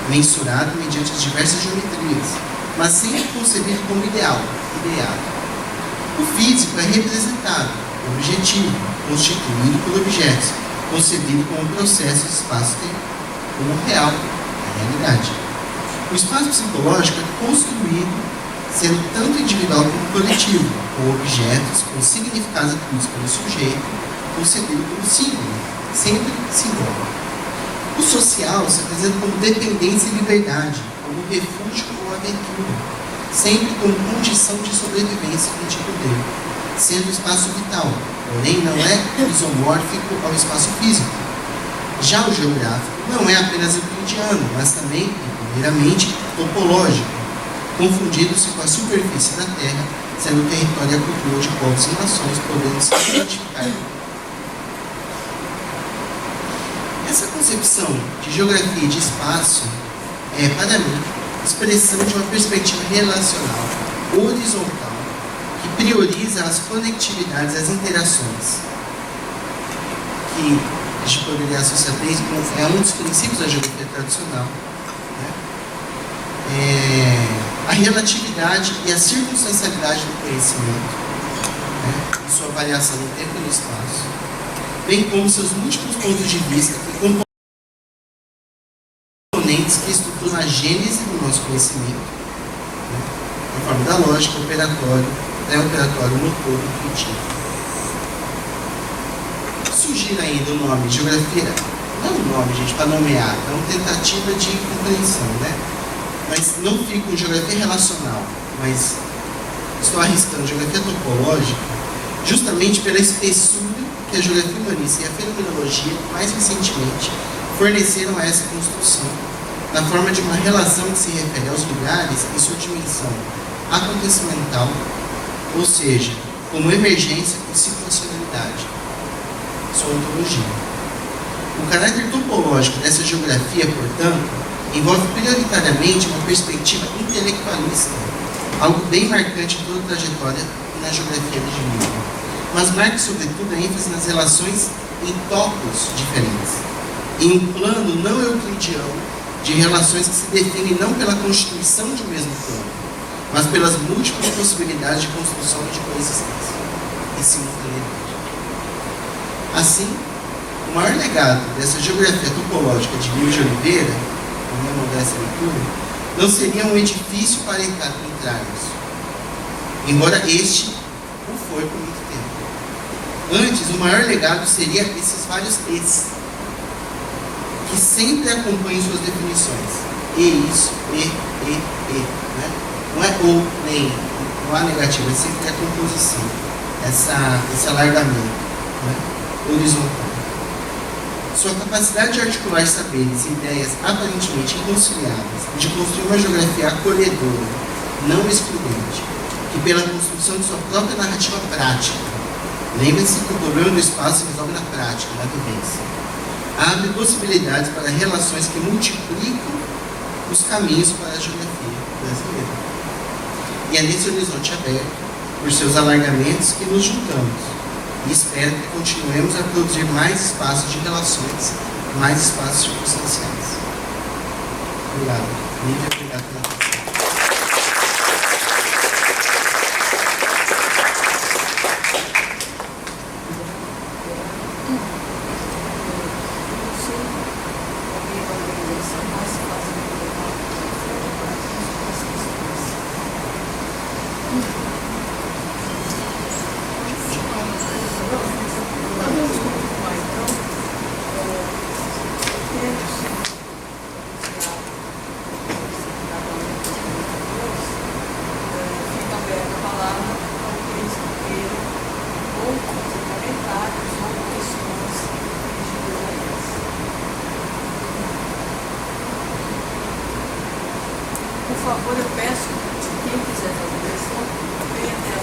mensurado mediante as diversas geometrias, mas sempre concebido como ideado. O físico é representado, objetivo, constituído por objetos, concebido como processo de espaço-tempo, como real, a realidade. O espaço psicológico é construído, sendo tanto individual como coletivo, com objetos, com significados atribuídos pelo sujeito, concebido como símbolo, sempre simbólico. O social se apresenta como dependência e liberdade, como refúgio ou aventura, sempre como condição de sobrevivência contra o poder, sendo o espaço vital, porém não é isomórfico ao espaço físico. Já o geográfico não é apenas euclidiano, mas também, e primeiramente, topológico, confundindo-se com a superfície da Terra, sendo o território e a cultura de povos e nações, podendo se identificar. Essa concepção de geografia e de espaço é, para mim, expressão de uma perspectiva relacional, horizontal, que prioriza as conectividades, as interações, que a gente poderia associar desde é um dos princípios da geografia tradicional, né? A relatividade e a circunstancialidade do conhecimento, né? E sua variação no tempo e no espaço, bem como seus múltiplos pontos de vista e componentes que estruturam a gênese do nosso conhecimento, né? Na forma da lógica, operatório, pré-operatório, motor e intuitivo. Surgir ainda o nome geografia, não o nome, gente, para nomear, é uma tentativa de compreensão, né? Mas não fico com geografia relacional, mas estou arriscando geografia topológica, justamente pela espessura que a geografia humanista e a fenomenologia, mais recentemente, forneceram a essa construção, na forma de uma relação que se refere aos lugares em sua dimensão acontecimental, ou seja, como emergência e situacionalidade, sua ontologia. O caráter topológico dessa geografia, portanto, envolve prioritariamente uma perspectiva intelectualista, algo bem marcante em toda a trajetória e na geografia legítima, mas marca sobretudo a ênfase nas relações em topos diferentes, em um plano não euclidiano de relações que se definem não pela constituição de um mesmo plano, mas pelas múltiplas possibilidades de construção e de coexistência e simultaneidade. Assim, o maior legado dessa geografia topológica de Lívia de Oliveira, a minha modesta leitura, não seria um edifício para entrarmos, embora este o foi por muito tempo. Antes, o maior legado seria esses vários es, que sempre acompanham suas definições. E isso, né? Não é ou, nem, não há negativa, é sempre a composição, esse alargamento, né? Horizontal. Sua capacidade de articular saberes e ideias aparentemente inconciliáveis, de construir uma geografia acolhedora, não excludente, que pela construção de sua própria narrativa prática, lembre-se que o problema do espaço se resolve na prática, na vivência, abre possibilidades para relações que multiplicam os caminhos para a geografia brasileira. E é nesse horizonte aberto, por seus alargamentos, que nos juntamos. E espero que continuemos a produzir mais espaços de relações, mais espaços circunstanciais. Obrigado. Lívia, obrigado pela atenção. Por favor, eu peço que quem quiser fazer versão, venha até